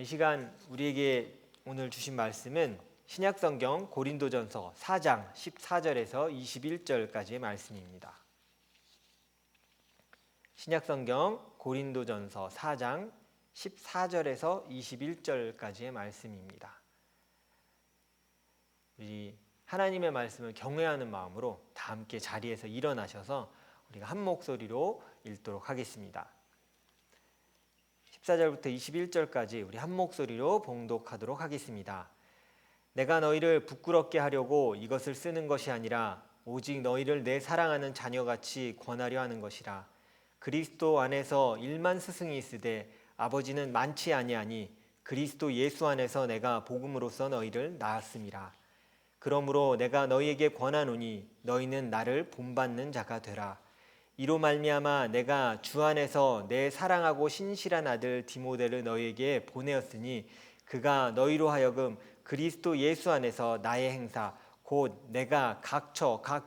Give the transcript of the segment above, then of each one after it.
이 시간 우리에게 오늘 주신 말씀은 신약성경 고린도전서 4장 14절에서 21절까지의 말씀입니다. 신약성경 고린도전서 4장 14절에서 21절까지의 말씀입니다. 우리 하나님의 말씀을 경외하는 마음으로 다 함께 자리에서 일어나셔서 우리가 한 목소리로 읽도록 하겠습니다. 14절부터 21절까지 우리 한 목소리로 봉독하도록 하겠습니다. 내가 너희를 부끄럽게 하려고 이것을 쓰는 것이 아니라 오직 너희를 내 사랑하는 자녀같이 권하려 하는 것이라. 그리스도 안에서 1만 스승이 있으되 아버지는 많지 아니하니 그리스도 예수 안에서 내가 복음으로써 너희를 낳았음이라. 그러므로 내가 너희에게 권하노니 너희는 나를 본받는 자가 되라. 이로 말미암아 내가 주 안에서 내 사랑하고 신실한 아들 디모데를 너희에게 보내었으니 그가 너희로 하여금 그리스도 예수 안에서 나의 행사 곧 내가 각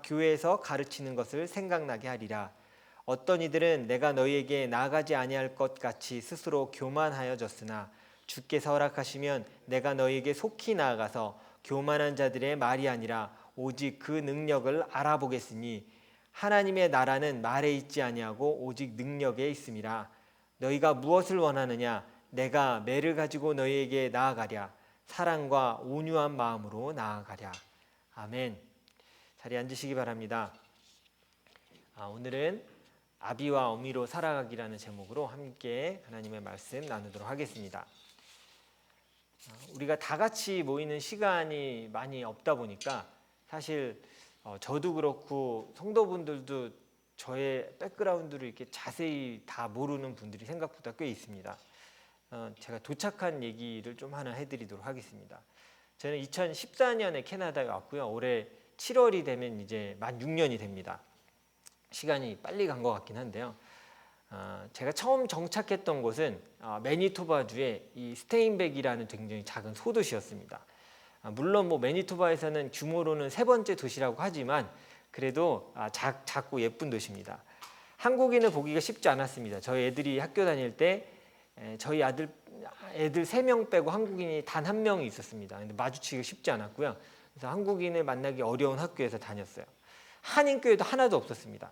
교회에서 가르치는 것을 생각나게 하리라. 어떤 이들은 내가 너희에게 나아가지 아니할 것 같이 스스로 교만하여졌으나 주께서 허락하시면 내가 너희에게 속히 나아가서 교만한 자들의 말이 아니라 오직 그 능력을 알아보겠으니 하나님의 나라는 말에 있지 아니하고 오직 능력에 있음이라. 너희가 무엇을 원하느냐? 내가 매를 가지고 너희에게 나아가랴. 사랑과 온유한 마음으로 나아가랴. 아멘. 자리에 앉으시기 바랍니다. 오늘은 아비와 어미로 살아가기라는 제목으로 함께 하나님의 말씀 나누도록 하겠습니다. 우리가 다 같이 모이는 시간이 많이 없다 보니까 사실 저도 그렇고 성도분들도 저의 백그라운드를 이렇게 자세히 다 모르는 분들이 생각보다 꽤 있습니다. 제가 도착한 얘기를 좀 하나 해드리도록 하겠습니다. 저는 2014년에 캐나다에 왔고요. 올해 7월이 되면 이제 만 6년이 됩니다. 시간이 빨리 간 것 같긴 한데요. 제가 처음 정착했던 곳은 매니토바주의 이 스테인백이라는 굉장히 작은 소도시였습니다. 물론 매니토바에서는 규모로는 세 번째 도시라고 하지만 그래도 작고 예쁜 도시입니다. 한국인을 보기가 쉽지 않았습니다. 저희 애들이 학교 다닐 때 저희 애들 3명 빼고 한국인이 단 1명이 있었습니다. 근데 마주치기가 쉽지 않았고요. 그래서 한국인을 만나기 어려운 학교에서 다녔어요. 한인교회도 하나도 없었습니다.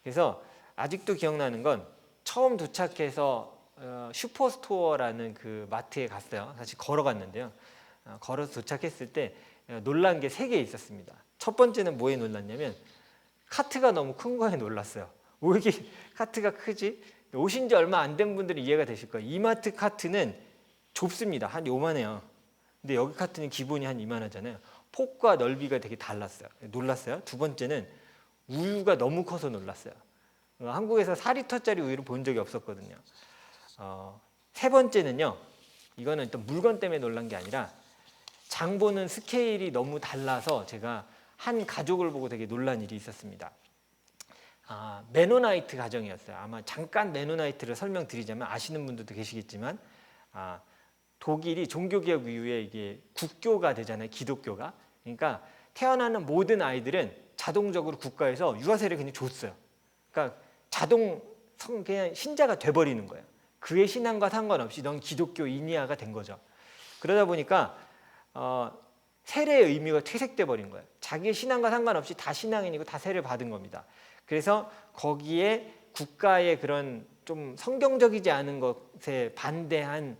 그래서 아직도 기억나는 건 처음 도착해서 슈퍼스토어라는 그 마트에 갔어요. 사실 걸어갔는데요. 걸어서 도착했을 때 놀란 게 3개 있었습니다. 첫 번째는 뭐에 놀랐냐면 카트가 너무 큰 거에 놀랐어요. 왜 이렇게 카트가 크지? 오신 지 얼마 안 된 분들은 이해가 되실 거예요. 이마트 카트는 좁습니다. 한 요만해요. 근데 여기 카트는 기본이 한 이만하잖아요. 폭과 넓이가 되게 달랐어요. 놀랐어요. 두 번째는 우유가 너무 커서 놀랐어요. 한국에서 4리터짜리 우유를 본 적이 없었거든요. 세 번째는요. 이거는 또 물건 때문에 놀란 게 아니라 장 보는 스케일이 너무 달라서 제가 한 가족을 보고 되게 놀란 일이 있었습니다. 메노나이트 가정이었어요. 아마 잠깐 메노나이트를 설명드리자면 아시는 분들도 계시겠지만 독일이 종교개혁 이후에 이게 국교가 되잖아요. 기독교가. 그러니까 태어나는 모든 아이들은 자동적으로 국가에서 유아세를 그냥 줬어요. 그러니까 그냥 신자가 돼버리는 거예요. 그의 신앙과 상관없이 넌 기독교인이야가 된 거죠. 그러다 보니까 세례의 의미가 퇴색돼 버린 거예요. 자기의 신앙과 상관없이 다 신앙인이고 다 세례를 받은 겁니다. 그래서 거기에 국가의 그런 좀 성경적이지 않은 것에 반대한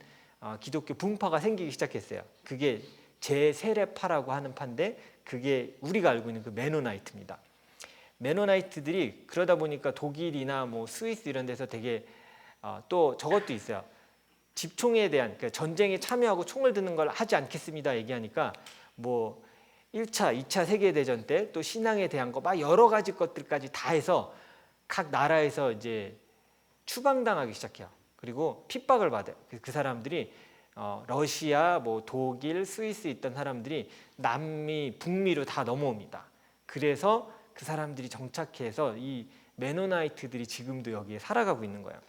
기독교 분파가 생기기 시작했어요. 그게 제세례파라고 하는 파인데 그게 우리가 알고 있는 그 메노나이트입니다. 메노나이트들이 그러다 보니까 독일이나 스위스 이런 데서 되게 또 저것도 있어요. 집총에 대한 그러니까 전쟁에 참여하고 총을 드는 걸 하지 않겠습니다 얘기하니까 1차, 2차 세계대전 때 또 신앙에 대한 거 막 여러 가지 것들까지 다 해서 각 나라에서 이제 추방당하기 시작해요. 그리고 핍박을 받아요. 그 사람들이 러시아, 독일, 스위스 있던 사람들이 남미, 북미로 다 넘어옵니다. 그래서 그 사람들이 정착해서 이 메노나이트들이 지금도 여기에 살아가고 있는 거예요.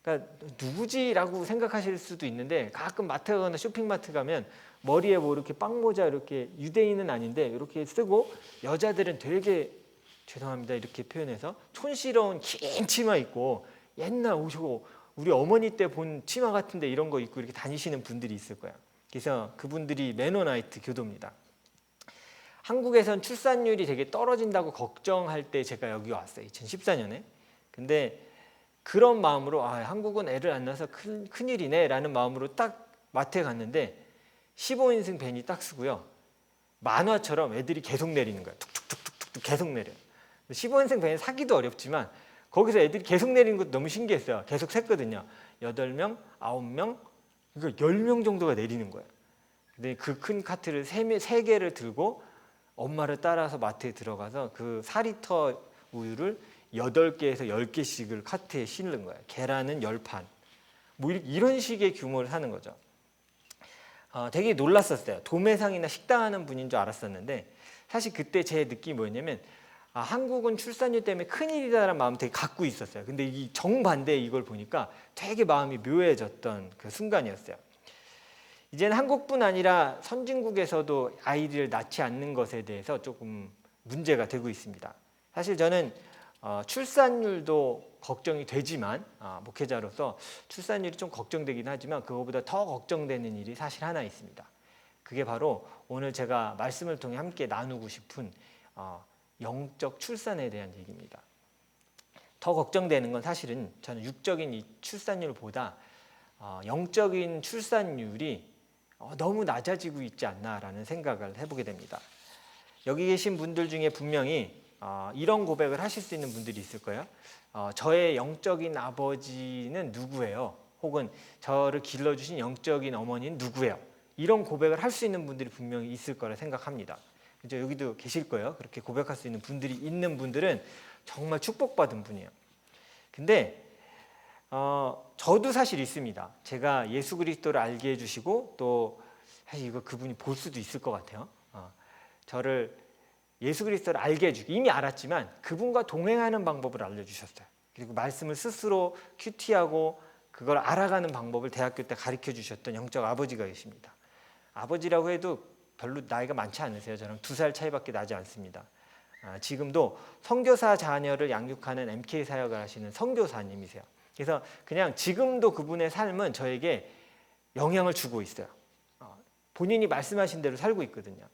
그러니까 누구지라고 생각하실 수도 있는데 가끔 마트 가거나 쇼핑마트 가면 머리에 이렇게 빵모자 이렇게 유대인은 아닌데 이렇게 쓰고 여자들은 되게 죄송합니다 이렇게 표현해서 촌스러운 긴 치마 입고 옛날 옷이고 우리 어머니 때 본 치마 같은데 이런 거 입고 이렇게 다니시는 분들이 있을 거야. 그래서 그분들이 메노나이트 교도입니다. 한국에선 출산율이 되게 떨어진다고 걱정할 때 제가 여기 왔어요. 2014년에. 근데 그런 마음으로 한국은 애를 안 낳아서 큰일이네 라는 마음으로 딱 마트에 갔는데 15인승 벤이 딱 쓰고요. 만화처럼 애들이 계속 내리는 거야. 툭툭툭툭툭 계속 내려요. 15인승 벤 사기도 어렵지만 거기서 애들이 계속 내리는 것도 너무 신기했어요. 계속 셌거든요. 8명, 9명, 그러니까 10명 정도가 내리는 거예요. 근데 그 큰 카트를 3개를 들고 엄마를 따라서 마트에 들어가서 그 4리터 우유를 8개에서 10개씩을 카트에 실는 거예요. 계란은 10판. 뭐 이런 식의 규모를 사는 거죠. 되게 놀랐었어요. 도매상이나 식당 하는 분인 줄 알았었는데 사실 그때 제 느낌이 뭐였냐면 한국은 출산율 때문에 큰일이다라는 마음 되게 갖고 있었어요. 근데 이 정반대 이걸 보니까 되게 마음이 묘해졌던 그 순간이었어요. 이제는 한국뿐 아니라 선진국에서도 아이를 낳지 않는 것에 대해서 조금 문제가 되고 있습니다. 사실 저는 출산율도 걱정이 되지만 목회자로서 출산율이 좀 걱정되긴 하지만 그거보다 더 걱정되는 일이 사실 하나 있습니다. 그게 바로 오늘 제가 말씀을 통해 함께 나누고 싶은 영적 출산에 대한 얘기입니다. 더 걱정되는 건 사실은 저는 육적인 이 출산율보다 영적인 출산율이 너무 낮아지고 있지 않나라는 생각을 해보게 됩니다. 여기 계신 분들 중에 분명히 이런 고백을 하실 수 있는 분들이 있을 거예요. 저의 영적인 아버지는 누구예요? 혹은 저를 길러주신 영적인 어머니는 누구예요? 이런 고백을 할 수 있는 분들이 분명히 있을 거라 생각합니다. 그죠? 여기도 계실 거예요. 그렇게 고백할 수 있는 분들이 있는 분들은 정말 축복받은 분이에요. 근데 저도 사실 있습니다. 제가 예수 그리스도를 알게 해주시고 또 사실 이거 그분이 볼 수도 있을 것 같아요. 저를 예수 그리스도를 알게 해주기 이미 알았지만 그분과 동행하는 방법을 알려주셨어요. 그리고 말씀을 스스로 큐티하고 그걸 알아가는 방법을 대학교 때 가르쳐 주셨던 영적 아버지가 계십니다. 아버지라고 해도 별로 나이가 많지 않으세요. 저랑 2살 차이밖에 나지 않습니다. 지금도 선교사 자녀를 양육하는 MK 사역을 하시는 선교사님이세요. 그래서 그냥 지금도 그분의 삶은 저에게 영향을 주고 있어요. 본인이 말씀하신 대로 살고 있거든요.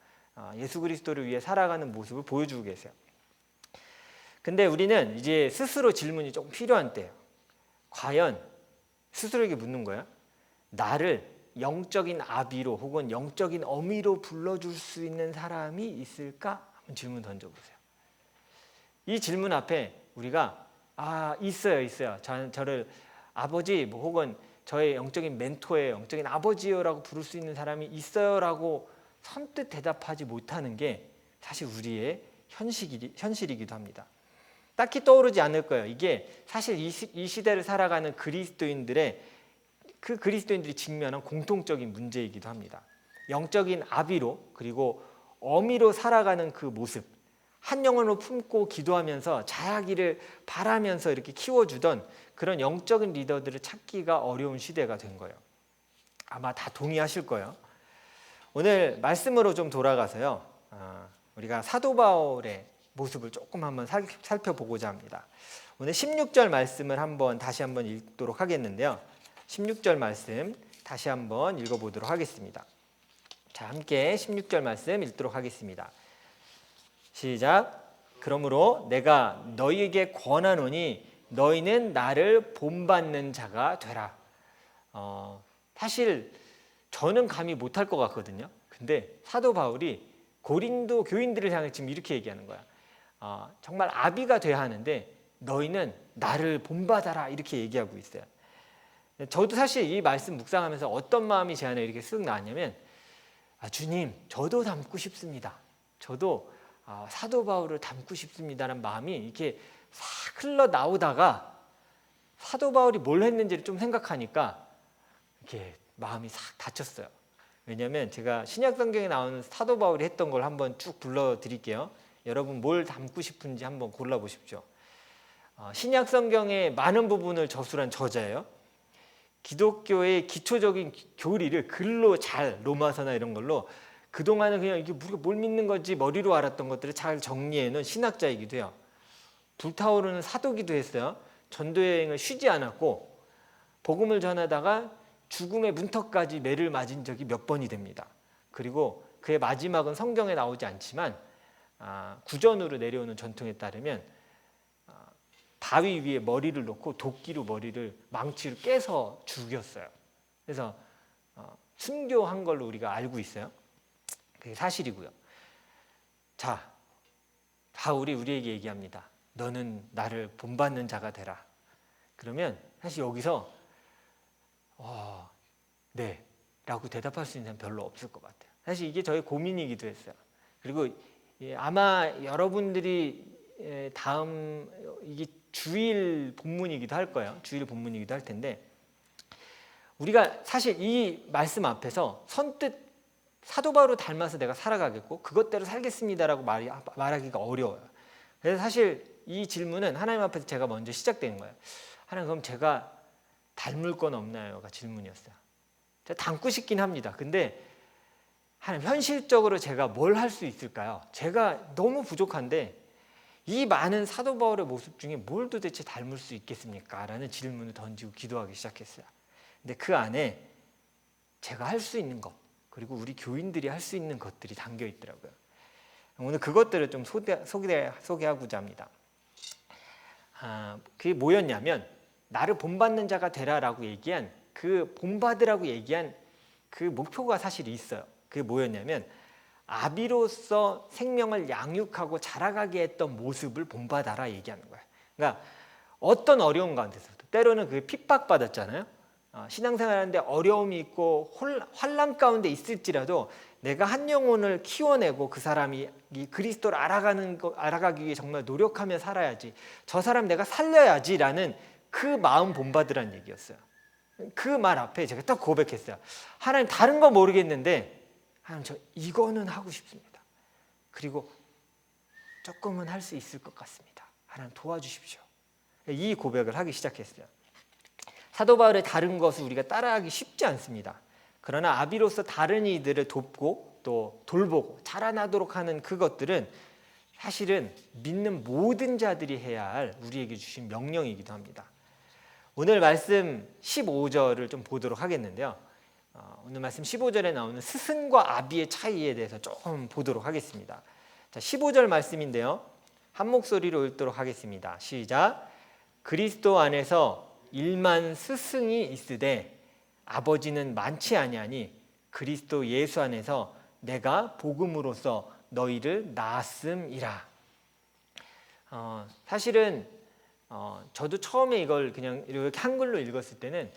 예수 그리스도를 위해 살아가는 모습을 보여주고 계세요. 근데 우리는 이제 스스로 질문이 조금 필요한 때예요. 과연 스스로에게 묻는 거예요. 나를 영적인 아비로 혹은 영적인 어미로 불러줄 수 있는 사람이 있을까? 한번 질문 던져보세요. 이 질문 앞에 우리가 있어요. 저를 아버지 혹은 저의 영적인 멘토예요, 영적인 아버지요라고 부를 수 있는 사람이 있어요라고 선뜻 대답하지 못하는 게 사실 우리의 현실이기도 합니다. 딱히 떠오르지 않을 거예요. 이게 사실 이 시대를 살아가는 그리스도인들이 직면한 공통적인 문제이기도 합니다. 영적인 아비로 그리고 어미로 살아가는 그 모습, 한 영혼을 품고 기도하면서 자라기를 바라면서 이렇게 키워주던 그런 영적인 리더들을 찾기가 어려운 시대가 된 거예요. 아마 다 동의하실 거예요. 오늘 말씀으로 좀 돌아가서요. 우리가 사도 바울의 모습을 조금 한번 살펴보고자 합니다. 오늘 16절 말씀을 다시 한번 읽도록 하겠는데요. 16절 말씀 다시 한번 읽어보도록 하겠습니다. 자, 함께 16절 말씀 읽도록 하겠습니다. 시작. 그러므로 내가 너희에게 권하노니 너희는 나를 본받는 자가 되라. 사실 저는 감히 못할 것 같거든요. 근데 사도 바울이 고린도 교인들을 향해 지금 이렇게 얘기하는 거야. 정말 아비가 돼야 하는데 너희는 나를 본받아라 이렇게 얘기하고 있어요. 저도 사실 이 말씀 묵상하면서 어떤 마음이 제 안에 이렇게 쓱 나왔냐면 주님 저도 닮고 싶습니다. 저도 사도 바울을 닮고 싶습니다라는 마음이 이렇게 싹 흘러나오다가 사도 바울이 뭘 했는지를 좀 생각하니까 이렇게 마음이 싹 닫혔어요. 왜냐하면 제가 신약 성경에 나오는 사도 바울이 했던 걸 한번 쭉 불러드릴게요. 여러분 뭘 닮고 싶은지 한번 골라보십시오. 신약 성경의 많은 부분을 저술한 저자예요. 기독교의 기초적인 교리를 글로 잘 로마서나 이런 걸로 그동안은 그냥 이게 우리가 뭘 믿는 건지 머리로 알았던 것들을 잘 정리해놓은 신학자이기도 해요. 불타오르는 사도기도 했어요. 전도 여행을 쉬지 않았고 복음을 전하다가 죽음의 문턱까지 매를 맞은 적이 몇 번이 됩니다. 그리고 그의 마지막은 성경에 나오지 않지만 구전으로 내려오는 전통에 따르면 바위 위에 머리를 놓고 도끼로 머리를 망치로 깨서 죽였어요. 그래서 순교한 걸로 우리가 알고 있어요. 그게 사실이고요. 자, 바울이 우리에게 얘기합니다. 너는 나를 본받는 자가 되라. 그러면 사실 여기서 네 라고 대답할 수 있는 사람 별로 없을 것 같아요. 사실 이게 저의 고민이기도 했어요. 그리고 아마 여러분들이 다음 이게 주일 본문이기도 할 거예요. 주일 본문이기도 할 텐데 우리가 사실 이 말씀 앞에서 선뜻 사도 바울을 닮아서 내가 살아가겠고 그것대로 살겠습니다라고 말하기가 어려워요. 그래서 사실 이 질문은 하나님 앞에서 제가 먼저 시작된 거예요. 하나님, 그럼 제가 닮을 건 없나요?가 질문이었어요. 제가 닮고 싶긴 합니다. 근데 하나님, 현실적으로 제가 뭘 할 수 있을까요? 제가 너무 부족한데 이 많은 사도 바울의 모습 중에 뭘 도대체 닮을 수 있겠습니까? 라는 질문을 던지고 기도하기 시작했어요. 근데 그 안에 제가 할 수 있는 것, 그리고 우리 교인들이 할 수 있는 것들이 담겨 있더라고요. 오늘 그것들을 좀 소개하고자 합니다. 그게 뭐였냐면 나를 본받는 자가 되라라고 얘기한 그 본받으라고 얘기한 그 목표가 사실 있어요. 그게 뭐였냐면 아비로서 생명을 양육하고 자라가게 했던 모습을 본받아라 얘기하는 거예요. 그러니까 어떤 어려운 가운데서도 때로는 그게 핍박받았잖아요. 신앙생활하는데 어려움이 있고 환난 가운데 있을지라도 내가 한 영혼을 키워내고 그 사람이 이 그리스도를 알아가기 위해 정말 노력하며 살아야지, 저 사람 내가 살려야지라는 그 마음 본받으라는 얘기였어요. 그 말 앞에 제가 딱 고백했어요. 하나님, 다른 건 모르겠는데 하나님, 저 이거는 하고 싶습니다. 그리고 조금은 할 수 있을 것 같습니다. 하나님 도와주십시오. 이 고백을 하기 시작했어요. 사도 바울의 다른 것을 우리가 따라하기 쉽지 않습니다. 그러나 아비로서 다른 이들을 돕고 또 돌보고 자라나도록 하는 그것들은 사실은 믿는 모든 자들이 해야 할 우리에게 주신 명령이기도 합니다. 오늘 말씀 15절을 좀 보도록 하겠는데요. 오늘 말씀 15절에 나오는 스승과 아비의 차이에 대해서 조금 보도록 하겠습니다. 자, 15절 말씀인데요. 한 목소리로 읽도록 하겠습니다. 시작. 그리스도 안에서 일만 스승이 있으되 아버지는 많지 아니하니 그리스도 예수 안에서 내가 복음으로써 너희를 낳았음이라. 사실은 저도 처음에 이걸 그냥 이렇게 한글로 읽었을 때는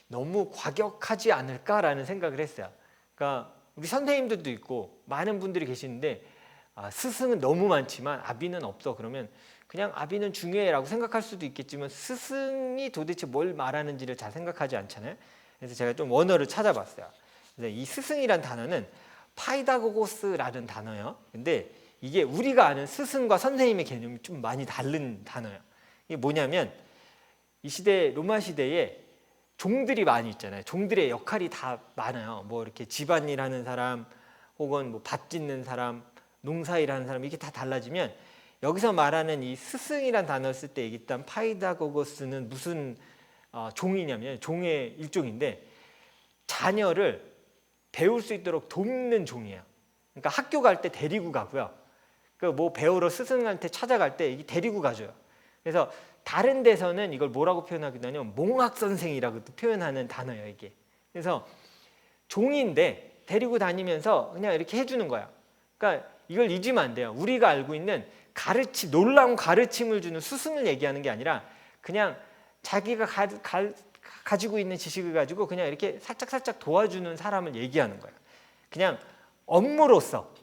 너무 과격하지 않을까라는 생각을 했어요. 그러니까 우리 선생님들도 있고 많은 분들이 계시는데 스승은 너무 많지만 아비는 없어. 그러면 그냥 아비는 중요해라고 생각할 수도 있겠지만 스승이 도대체 뭘 말하는지를 잘 생각하지 않잖아요. 그래서 제가 좀 원어를 찾아봤어요. 그래서 이 스승이란 단어는 파이다고고스라는 단어예요. 근데 이게 우리가 아는 스승과 선생님의 개념이 좀 많이 다른 단어예요. 이게 뭐냐면 이 시대, 로마 시대에 종들이 많이 있잖아요. 종들의 역할이 다 많아요. 뭐 이렇게 집안일 하는 사람, 혹은 뭐 밭 짓는 사람, 농사일 하는 사람, 이게 다 달라지면 여기서 말하는 이 스승이란 단어를 쓸 때 일단 파이다고고스는 무슨 종이냐면 종의 일종인데 자녀를 배울 수 있도록 돕는 종이에요. 그러니까 학교 갈 때 데리고 가고요. 그 뭐 배우러 스승한테 찾아갈 때 이게 데리고 가줘요. 그래서 다른 데서는 이걸 뭐라고 표현하기도 하냐면 몽학 선생이라고도 표현하는 단어예요, 이게. 그래서 종인데 데리고 다니면서 그냥 이렇게 해주는 거야. 그러니까 이걸 잊으면 안 돼요. 우리가 알고 있는 놀라운 가르침을 주는 스승을 얘기하는 게 아니라 그냥 자기가 가지고 있는 지식을 가지고 그냥 이렇게 살짝 도와주는 사람을 얘기하는 거예요. 그냥 업무로서,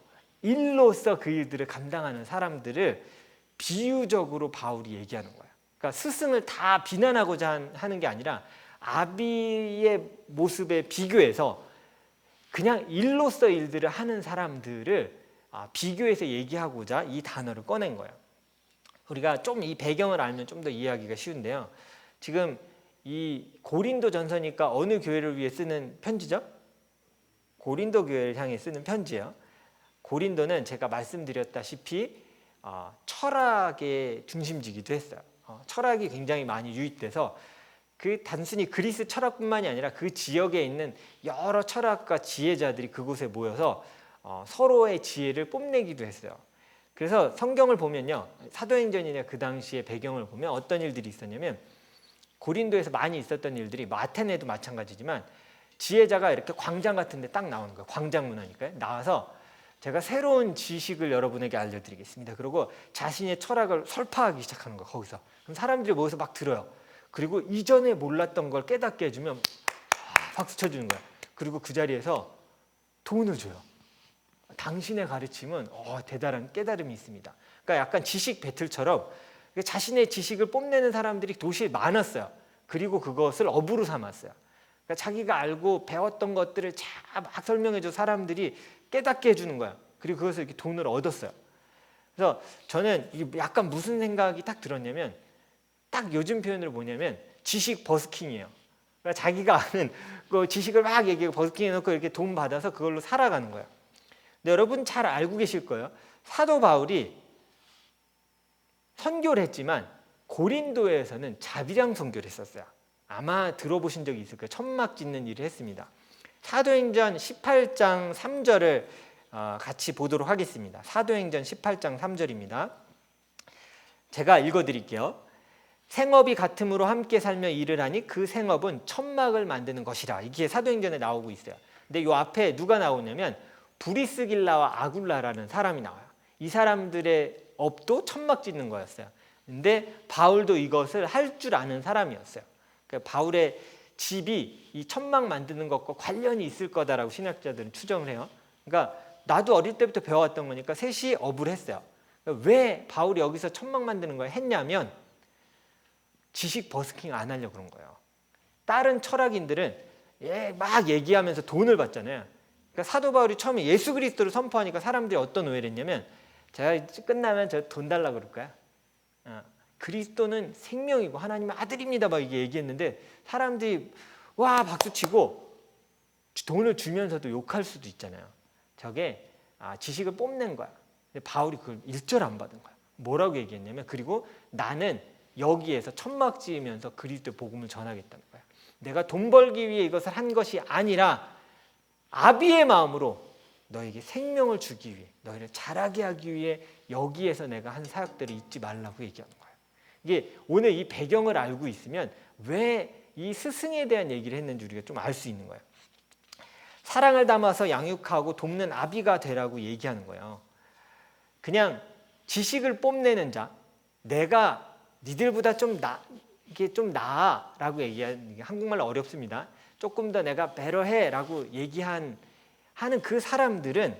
일로서 그 일들을 감당하는 사람들을 비유적으로 바울이 얘기하는 거예요. 그러니까 스승을 다 비난하고자 하는 게 아니라 아비의 모습에 비교해서 그냥 일로서 일들을 하는 사람들을 비교해서 얘기하고자 이 단어를 꺼낸 거예요. 우리가 좀 이 배경을 알면 좀 더 이해하기가 쉬운데요. 지금 이 고린도 전서니까 어느 교회를 위해 쓰는 편지죠? 고린도 교회를 향해 쓰는 편지예요. 고린도는 제가 말씀드렸다시피 철학의 중심지기도 했어요. 철학이 굉장히 많이 유입돼서 그 단순히 그리스 철학뿐만이 아니라 그 지역에 있는 여러 철학과 지혜자들이 그곳에 모여서 서로의 지혜를 뽐내기도 했어요. 그래서 성경을 보면요, 사도행전이나 그 당시의 배경을 보면 어떤 일들이 있었냐면, 고린도에서 많이 있었던 일들이, 아테네도 마찬가지지만 지혜자가 이렇게 광장 같은 데 딱 나오는 거예요. 광장 문화니까요. 나와서 제가 새로운 지식을 여러분에게 알려드리겠습니다. 그리고 자신의 철학을 설파하기 시작하는 거예요. 거기서. 그럼 사람들이 모여서 막 들어요. 그리고 이전에 몰랐던 걸 깨닫게 해주면 박수 쳐주는 거야. 그리고 그 자리에서 돈을 줘요. 당신의 가르침은 대단한 깨달음이 있습니다. 그러니까 약간 지식 배틀처럼 자신의 지식을 뽐내는 사람들이 도시에 많았어요. 그리고 그것을 업으로 삼았어요. 그러니까 자기가 알고 배웠던 것들을 막 설명해줘 사람들이 깨닫게 해주는 거야. 그리고 그것을 이렇게 돈을 얻었어요. 그래서 저는 약간 무슨 생각이 딱 들었냐면, 딱 요즘 표현으로 뭐냐면 지식 버스킹이에요. 그러니까 자기가 아는 그 지식을 막 얘기하고 버스킹해놓고 이렇게 돈 받아서 그걸로 살아가는 거예요. 근데 여러분 잘 알고 계실 거예요. 사도 바울이 선교를 했지만 고린도에서는 자비랑 선교를 했었어요. 아마 들어보신 적이 있을 거예요. 천막 짓는 일을 했습니다. 사도행전 18장 3절을 같이 보도록 하겠습니다. 사도행전 18장 3절입니다. 제가 읽어드릴게요. 생업이 같음으로 함께 살며 일을 하니 그 생업은 천막을 만드는 것이라. 이게 사도행전에 나오고 있어요. 근데 이 앞에 누가 나오냐면 브리스길라와 아굴라라는 사람이 나와요. 이 사람들의 업도 천막 짓는 거였어요. 근데 바울도 이것을 할 줄 아는 사람이었어요. 그러니까 바울의 집이 이 천막 만드는 것과 관련이 있을 거다라고 신학자들은 추정을 해요. 그러니까 나도 어릴 때부터 배워왔던 거니까 셋이 업을 했어요. 그러니까 왜 바울이 여기서 천막 만드는 걸 했냐면 지식 버스킹 안 하려고 그런 거예요. 다른 철학인들은 막 얘기하면서 돈을 받잖아요. 그러니까 사도 바울이 처음에 예수 그리스도를 선포하니까 사람들이 어떤 오해를 했냐면, 제가 끝나면 저 돈 달라고 그럴까요? 그리스도는 생명이고 하나님의 아들입니다 막 이게 얘기했는데 사람들이 와 박수치고 돈을 주면서도 욕할 수도 있잖아요. 저게 지식을 뽐낸 거야. 근데 바울이 그걸 일절 안 받은 거야. 뭐라고 얘기했냐면, 그리고 나는 여기에서 천막 지으면서 그리스도의 복음을 전하겠다는 거야. 내가 돈 벌기 위해 이것을 한 것이 아니라 아비의 마음으로 너에게 생명을 주기 위해, 너희를 자라게 하기 위해 여기에서 내가 한 사역들을 잊지 말라고 얘기하는 거예요. 이게 오늘 이 배경을 알고 있으면 왜 이 스승에 대한 얘기를 했는지 우리가 좀 알 수 있는 거예요. 사랑을 담아서 양육하고 돕는 아비가 되라고 얘기하는 거예요. 그냥 지식을 뽐내는 자, 내가 니들보다 이게 좀 나아라고 얘기하는 게 한국말로 어렵습니다. 조금 더 내가 배려해라고 하는 그 사람들은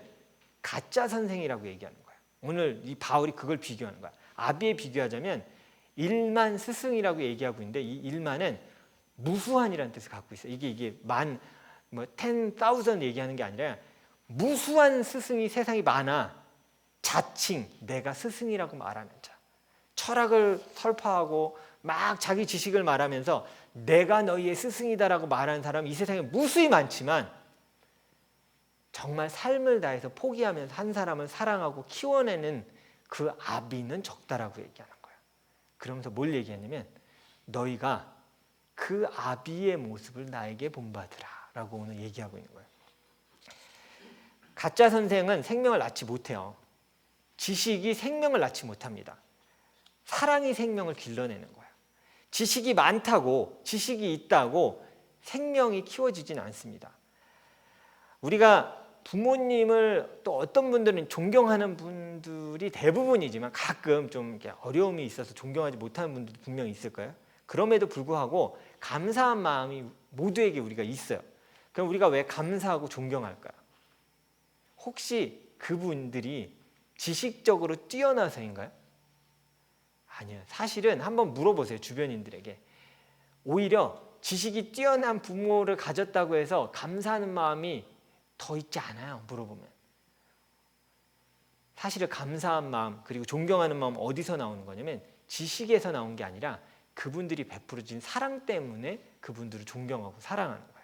가짜 선생이라고 얘기하는 거예요. 오늘 이 바울이 그걸 비교하는 거야. 아비에 비교하자면 일만 스승이라고 얘기하고 있는데, 이 일만은 무수한이라는 뜻을 갖고 있어요. 이게 10,000 얘기하는 게 아니라 무수한 스승이 세상에 많아. 자칭 내가 스승이라고 말하는 자, 철학을 설파하고 막 자기 지식을 말하면서 내가 너희의 스승이다라고 말하는 사람이 이 세상에 무수히 많지만 정말 삶을 다해서 포기하면서 한 사람을 사랑하고 키워내는 그 아비는 적다라고 얘기하는 거예요. 그러면서 뭘 얘기했냐면, 너희가 그 아비의 모습을 나에게 본받으라 라고 오늘 얘기하고 있는 거예요. 가짜 선생은 생명을 낳지 못해요. 지식이 생명을 낳지 못합니다. 사랑이 생명을 길러내는 거예요. 지식이 많다고, 지식이 있다고 생명이 키워지진 않습니다. 우리가 부모님을 또 어떤 분들은 존경하는 분들이 대부분이지만 가끔 좀 어려움이 있어서 존경하지 못하는 분들도 분명히 있을 거예요. 그럼에도 불구하고 감사한 마음이 모두에게 우리가 있어요. 그럼 우리가 왜 감사하고 존경할까요? 혹시 그분들이 지식적으로 뛰어나서인가요? 아니요. 사실은 한번 물어보세요. 주변인들에게. 오히려 지식이 뛰어난 부모를 가졌다고 해서 감사하는 마음이 더 있지 않아요. 물어보면. 사실은 감사한 마음 그리고 존경하는 마음 어디서 나오는 거냐면 지식에서 나온 게 아니라 그분들이 베풀어진 사랑 때문에 그분들을 존경하고 사랑하는 거예요.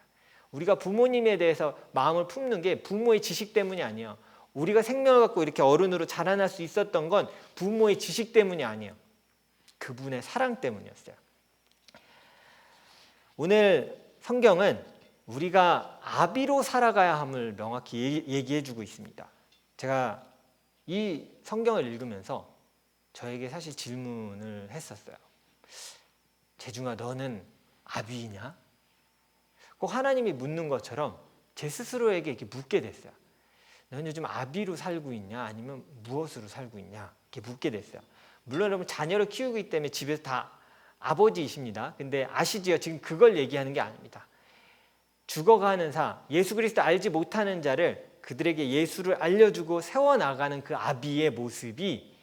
우리가 부모님에 대해서 마음을 품는 게 부모의 지식 때문이 아니에요. 우리가 생명을 갖고 이렇게 어른으로 자라날 수 있었던 건 부모의 지식 때문이 아니에요. 그분의 사랑 때문이었어요. 오늘 성경은 우리가 아비로 살아가야 함을 명확히 얘기해 주고 있습니다. 제가 이 성경을 읽으면서 저에게 사실 질문을 했었어요. 재중아, 너는 아비이냐? 꼭 하나님이 묻는 것처럼 제 스스로에게 이렇게 묻게 됐어요. 너는 요즘 아비로 살고 있냐? 아니면 무엇으로 살고 있냐? 이렇게 묻게 됐어요. 물론 여러분 자녀를 키우고 있기 때문에 집에서 다 아버지이십니다. 근데 아시지요? 지금 그걸 얘기하는 게 아닙니다. 죽어가는 사, 예수 그리스도 알지 못하는 자를 그들에게 예수를 알려주고 세워나가는 그 아비의 모습이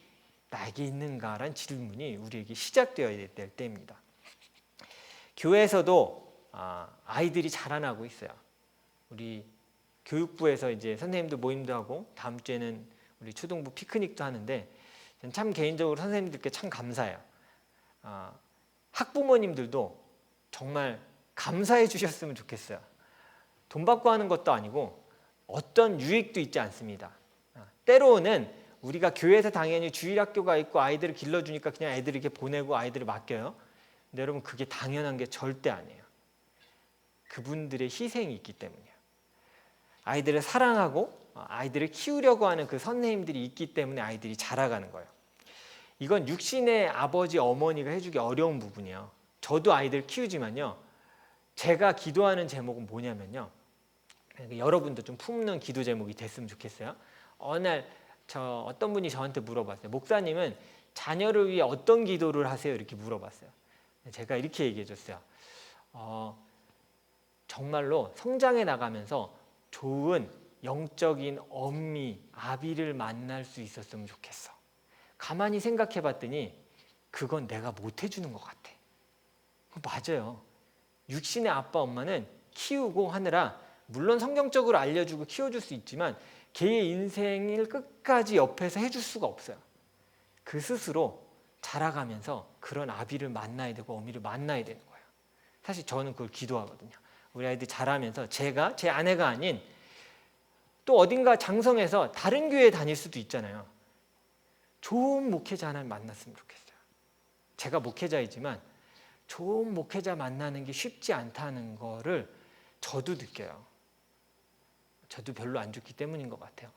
나에게 있는가라는 질문이 우리에게 시작되어야 될 때입니다. 교회에서도 아이들이 자라나고 있어요. 우리 교육부에서 이제 선생님들 모임도 하고 다음 주에는 우리 초등부 피크닉도 하는데 저는 참 개인적으로 선생님들께 참 감사해요. 학부모님들도 정말 감사해 주셨으면 좋겠어요. 돈 받고 하는 것도 아니고 어떤 유익도 있지 않습니다. 때로는 우리가 교회에서 당연히 주일학교가 있고 아이들을 길러주니까 그냥 애들을 이렇게 보내고 아이들을 맡겨요. 근데 여러분 그게 당연한 게 절대 아니에요. 그분들의 희생이 있기 때문이에요. 아이들을 사랑하고 아이들을 키우려고 하는 그 선생님들이 있기 때문에 아이들이 자라가는 거예요. 이건 육신의 아버지 어머니가 해주기 어려운 부분이에요. 저도 아이들 키우지만요. 제가 기도하는 제목은 뭐냐면요. 여러분도 좀 품는 기도 제목이 됐으면 좋겠어요. 어느 날 어떤 분이 저한테 물어봤어요. 목사님은 자녀를 위해 어떤 기도를 하세요? 이렇게 물어봤어요. 제가 이렇게 얘기해 줬어요. 정말로 성장해 나가면서 좋은 영적인 엄미, 아비를 만날 수 있었으면 좋겠어. 가만히 생각해 봤더니 그건 내가 못 해주는 것 같아. 맞아요. 육신의 아빠 엄마는 키우고 하느라 물론 성경적으로 알려주고 키워줄 수 있지만 걔의 인생을 끝까지 옆에서 해줄 수가 없어요. 그 스스로 자라가면서 그런 아비를 만나야 되고 어미를 만나야 되는 거예요. 사실 저는 그걸 기도하거든요. 우리 아이들 자라면서 제가 제 아내가 아닌 또 어딘가 장성해서 다른 교회에 다닐 수도 있잖아요. 좋은 목회자 하나를 만났으면 좋겠어요. 제가 목회자이지만 좋은 목회자 만나는 게 쉽지 않다는 거를 저도 느껴요. 저도 별로 안 좋기 때문인 것 같아요.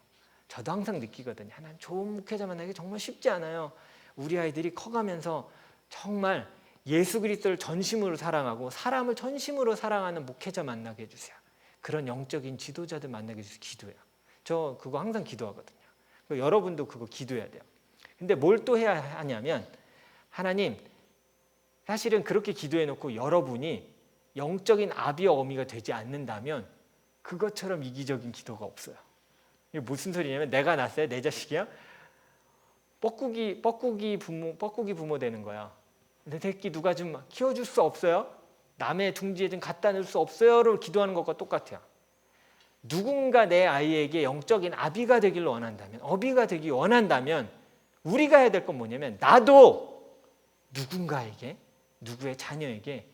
저도 항상 느끼거든요. 하나님 좋은 목회자 만나기 정말 쉽지 않아요. 우리 아이들이 커가면서 정말 예수 그리스도를 전심으로 사랑하고 사람을 전심으로 사랑하는 목회자 만나게 해주세요. 그런 영적인 지도자들 만나게 해주세요. 기도해요. 저 그거 항상 기도하거든요. 여러분도 그거 기도해야 돼요. 근데 뭘 또 해야 하냐면 하나님 사실은 그렇게 기도해 놓고 여러분이 영적인 아비와 어미가 되지 않는다면 그것처럼 이기적인 기도가 없어요. 이게 무슨 소리냐면 내가 낳았어요? 내 자식이야? 뻐꾸기 부모 되는 거야. 내 새끼 누가 좀 키워줄 수 없어요? 남의 둥지에 좀 갖다 놓을 수 없어요를 기도하는 것과 똑같아요. 누군가 내 아이에게 영적인 아비가 되기를 원한다면 어비가 되기 원한다면 우리가 해야 될 건 뭐냐면 나도 누군가에게 누구의 자녀에게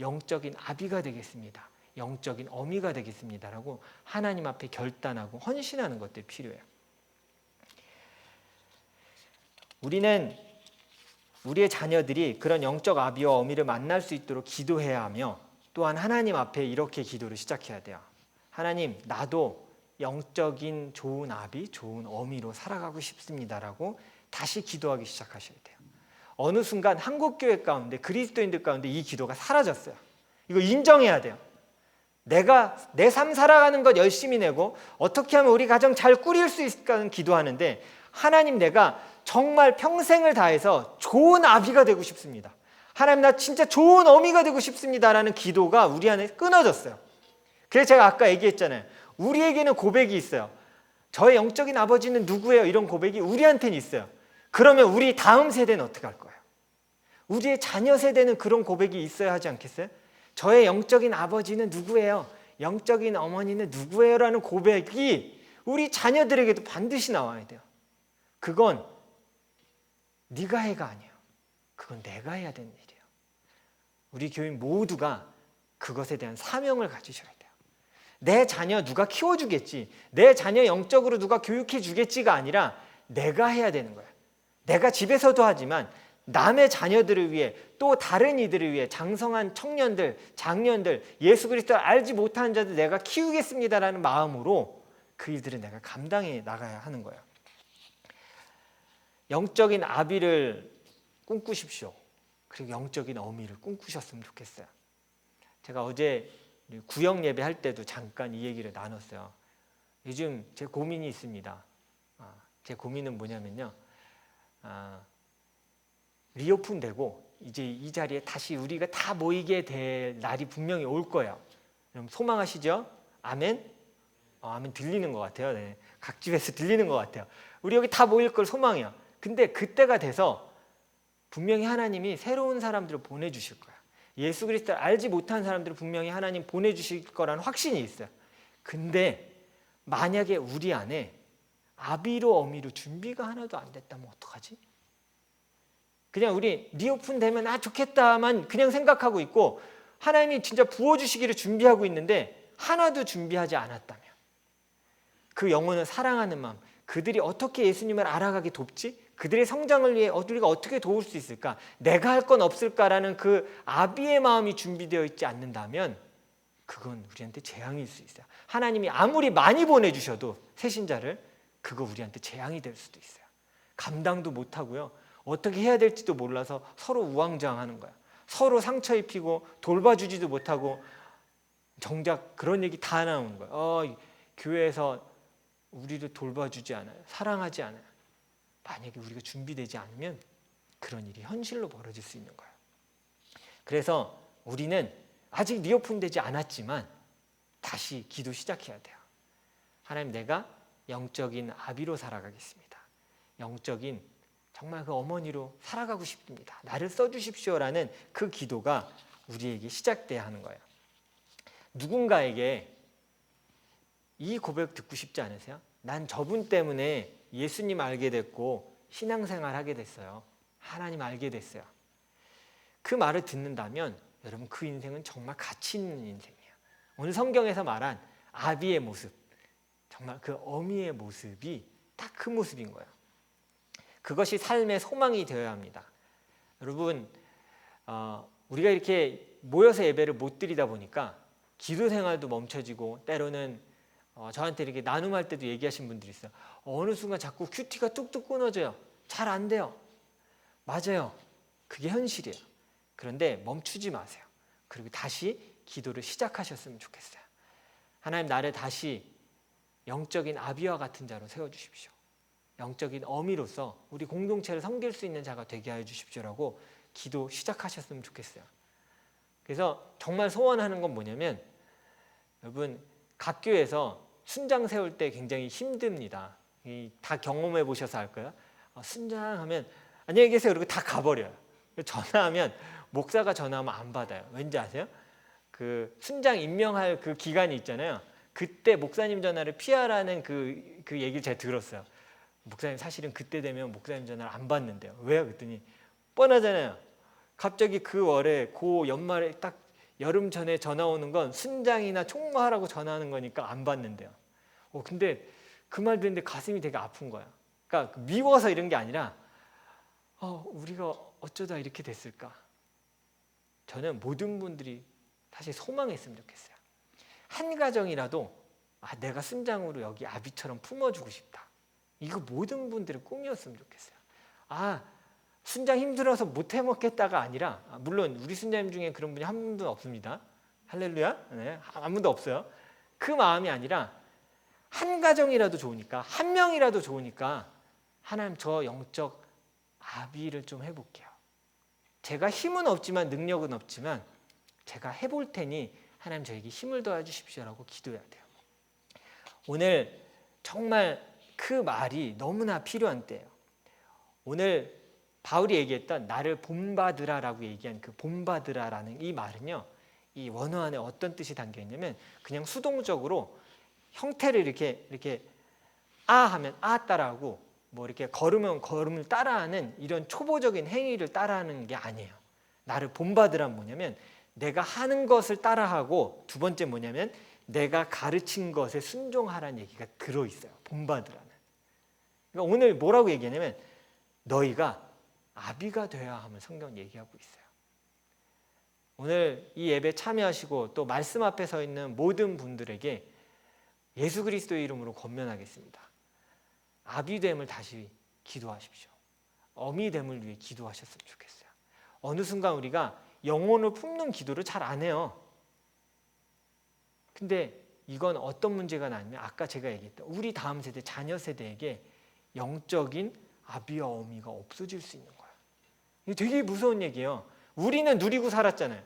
영적인 아비가 되겠습니다. 영적인 어미가 되겠습니다라고 하나님 앞에 결단하고 헌신하는 것들이 필요해요. 우리는 우리의 자녀들이 그런 영적 아비와 어미를 만날 수 있도록 기도해야 하며 또한 하나님 앞에 이렇게 기도를 시작해야 돼요. 하나님, 나도 영적인 좋은 아비, 좋은 어미로 살아가고 싶습니다라고 다시 기도하기 시작하셔야 돼요. 어느 순간 한국교회 가운데 그리스도인들 가운데 이 기도가 사라졌어요. 이거 인정해야 돼요. 내가 내 삶 살아가는 것 열심히 내고 어떻게 하면 우리 가정 잘 꾸릴 수 있을까는 기도하는데 하나님 내가 정말 평생을 다해서 좋은 아비가 되고 싶습니다. 하나님 나 진짜 좋은 어미가 되고 싶습니다라는 기도가 우리 안에 끊어졌어요. 그래서 제가 아까 얘기했잖아요. 우리에게는 고백이 있어요. 저의 영적인 아버지는 누구예요? 이런 고백이 우리한테는 있어요. 그러면 우리 다음 세대는 어떻게 할 거예요? 우리의 자녀 세대는 그런 고백이 있어야 하지 않겠어요? 저의 영적인 아버지는 누구예요? 영적인 어머니는 누구예요? 라는 고백이 우리 자녀들에게도 반드시 나와야 돼요. 그건 네가 해가 아니에요. 그건 내가 해야 되는 일이에요. 우리 교인 모두가 그것에 대한 사명을 가지셔야 돼요. 내 자녀 누가 키워주겠지, 내 자녀 영적으로 누가 교육해 주겠지가 아니라 내가 해야 되는 거예요. 내가 집에서도 하지만 남의 자녀들을 위해, 또 다른 이들을 위해, 장성한 청년들, 장년들, 예수 그리스도를 알지 못하는 자들 내가 키우겠습니다라는 마음으로 그 일들을 내가 감당해 나가야 하는 거예요. 영적인 아비를 꿈꾸십시오. 그리고 영적인 어미를 꿈꾸셨으면 좋겠어요. 제가 어제 구역 예배 할 때도 잠깐 이 얘기를 나눴어요. 요즘 제 고민이 있습니다. 제 고민은 뭐냐면요, 리오픈되고 이제 이 자리에 다시 우리가 다 모이게 될 날이 분명히 올 거예요. 여러분 소망하시죠? 아멘? 아멘 들리는 것 같아요. 네. 각 집에서 들리는 것 같아요. 우리 여기 다 모일 걸 소망해요. 근데 그때가 돼서 분명히 하나님이 새로운 사람들을 보내주실 거예요. 예수 그리스도를 알지 못한 사람들을 분명히 하나님 보내주실 거라는 확신이 있어요. 근데 만약에 우리 안에 아비로 어미로 준비가 하나도 안 됐다면 어떡하지? 그냥 우리 리오픈 되면 좋겠다만 그냥 생각하고 있고, 하나님이 진짜 부어주시기를 준비하고 있는데 하나도 준비하지 않았다면, 그 영혼을 사랑하는 마음, 그들이 어떻게 예수님을 알아가게 돕지? 그들의 성장을 위해 우리가 어떻게 도울 수 있을까? 내가 할 건 없을까라는 그 아비의 마음이 준비되어 있지 않는다면 그건 우리한테 재앙일 수 있어요. 하나님이 아무리 많이 보내주셔도 새신자를, 그거 우리한테 재앙이 될 수도 있어요. 감당도 못하고요, 어떻게 해야 될지도 몰라서 서로 우왕좌왕하는 거야. 서로 상처 입히고 돌봐주지도 못하고 정작 그런 얘기 다 나오는 거야. 교회에서 우리를 돌봐주지 않아요. 사랑하지 않아요. 만약에 우리가 준비되지 않으면 그런 일이 현실로 벌어질 수 있는 거예요. 그래서 우리는 아직 리오픈되지 않았지만 다시 기도 시작해야 돼요. 하나님, 내가 영적인 아비로 살아가겠습니다. 영적인 정말 그 어머니로 살아가고 싶습니다. 나를 써주십시오라는 그 기도가 우리에게 시작돼야 하는 거예요. 누군가에게 이 고백 듣고 싶지 않으세요? 난 저분 때문에 예수님 알게 됐고 신앙생활 하게 됐어요. 하나님 알게 됐어요. 그 말을 듣는다면 여러분, 그 인생은 정말 가치 있는 인생이에요. 오늘 성경에서 말한 아비의 모습, 정말 그 어미의 모습이 딱 그 모습인 거예요. 그것이 삶의 소망이 되어야 합니다. 여러분, 우리가 이렇게 모여서 예배를 못 드리다 보니까 기도 생활도 멈춰지고, 때로는 저한테 이렇게 나눔할 때도 얘기하신 분들이 있어요. 어느 순간 자꾸 큐티가 뚝뚝 끊어져요. 잘 안 돼요. 맞아요. 그게 현실이에요. 그런데 멈추지 마세요. 그리고 다시 기도를 시작하셨으면 좋겠어요. 하나님, 나를 다시 영적인 아비와 같은 자로 세워주십시오. 영적인 어미로서 우리 공동체를 섬길 수 있는 자가 되게 하여 주십시오라고 기도 시작하셨으면 좋겠어요. 그래서 정말 소원하는 건 뭐냐면, 여러분, 각 교회에서 순장 세울 때 굉장히 힘듭니다. 다 경험해 보셔서 알 거예요. 순장하면 안녕히 계세요 그리고 다 가버려요. 전화하면, 목사가 전화하면 안 받아요. 왠지 아세요? 그 순장 임명할 그 기간이 있잖아요. 그때 목사님 전화를 피하라는 그 얘기를 제가 들었어요. 목사님, 사실은 그때 되면 목사님 전화를 안 받는데요. 왜요? 그랬더니 뻔하잖아요. 갑자기 그 월에 그 연말에 딱 여름 전에 전화 오는 건 순장이나 총무하라고 전화하는 거니까 안 받는데요. 근데 그 말 듣는데 가슴이 되게 아픈 거야. 그러니까 미워서 이런 게 아니라 우리가 어쩌다 이렇게 됐을까. 저는 모든 분들이 사실 소망했으면 좋겠어요. 한 가정이라도 내가 순장으로 여기 아비처럼 품어주고 싶다. 이거 모든 분들의 꿈이었으면 좋겠어요. 순장 힘들어서 못 해먹겠다가 아니라, 물론 우리 순장님 중에 그런 분이 한 분도 없습니다. 할렐루야. 네, 아무도 없어요. 그 마음이 아니라 한 가정이라도 좋으니까, 한 명이라도 좋으니까 하나님, 저 영적 아비를 좀 해볼게요. 제가 힘은 없지만, 능력은 없지만 제가 해볼 테니 하나님 저에게 힘을 더해 주십시오라고 기도해야 돼요. 오늘 정말 그 말이 너무나 필요한 때예요. 오늘 바울이 얘기했던 나를 본받으라라고 얘기한 그 본받으라라는 이 말은요, 이 원어 안에 어떤 뜻이 담겨 있냐면, 그냥 수동적으로 형태를 이렇게 하면 따라하고, 뭐 이렇게 걸으면 걸음을 따라하는 이런 초보적인 행위를 따라하는 게 아니에요. 나를 본받으란 뭐냐면, 내가 하는 것을 따라하고, 두 번째 뭐냐면 내가 가르친 것에 순종하라는 얘기가 들어있어요. 본받으라는. 그러니까 오늘 뭐라고 얘기하냐면, 너희가 아비가 되어야 함을 성경은 얘기하고 있어요. 오늘 이 예배 참여하시고 또 말씀 앞에 서 있는 모든 분들에게 예수 그리스도의 이름으로 권면하겠습니다. 아비됨을 다시 기도하십시오. 어미됨을 위해 기도하셨으면 좋겠어요. 어느 순간 우리가 영혼을 품는 기도를 잘 안 해요. 근데 이건 어떤 문제가 나냐면 아까 제가 얘기했던 우리 다음 세대, 자녀 세대에게 영적인 아비와 어미가 없어질 수 있는 거예요. 이게 되게 무서운 얘기예요. 우리는 누리고 살았잖아요.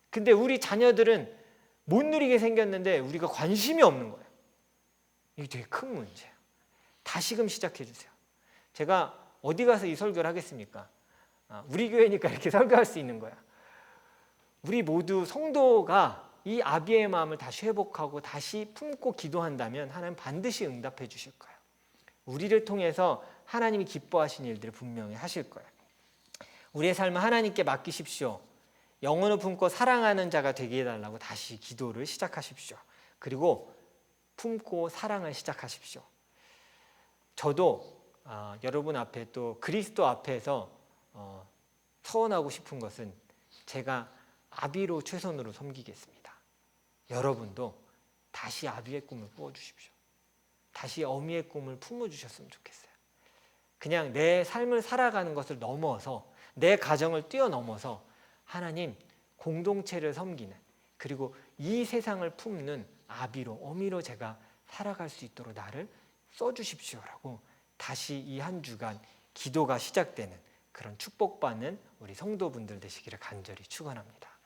근데 우리 자녀들은 못 누리게 생겼는데 우리가 관심이 없는 거예요. 이게 되게 큰 문제예요. 다시금 시작해 주세요. 제가 어디 가서 이 설교를 하겠습니까? 우리 교회니까 이렇게 설교할 수 있는 거야. 우리 모두 성도가 이 아비의 마음을 다시 회복하고 다시 품고 기도한다면 하나님 반드시 응답해 주실 거예요. 우리를 통해서 하나님이 기뻐하신 일들을 분명히 하실 거예요. 우리의 삶을 하나님께 맡기십시오. 영혼을 품고 사랑하는 자가 되게 해달라고 다시 기도를 시작하십시오. 그리고 품고 사랑을 시작하십시오. 저도 여러분 앞에 또 그리스도 앞에서 서원하고 싶은 것은 제가 아비로 최선으로 섬기겠습니다. 여러분도 다시 아비의 꿈을 꾸어주십시오. 다시 어미의 꿈을 품어주셨으면 좋겠어요. 그냥 내 삶을 살아가는 것을 넘어서 내 가정을 뛰어넘어서 하나님 공동체를 섬기는 그리고 이 세상을 품는 아비로 어미로 제가 살아갈 수 있도록 나를 써주십시오라고 다시 이 한 주간 기도가 시작되는 그런 축복받는 우리 성도분들 되시기를 간절히 축원합니다.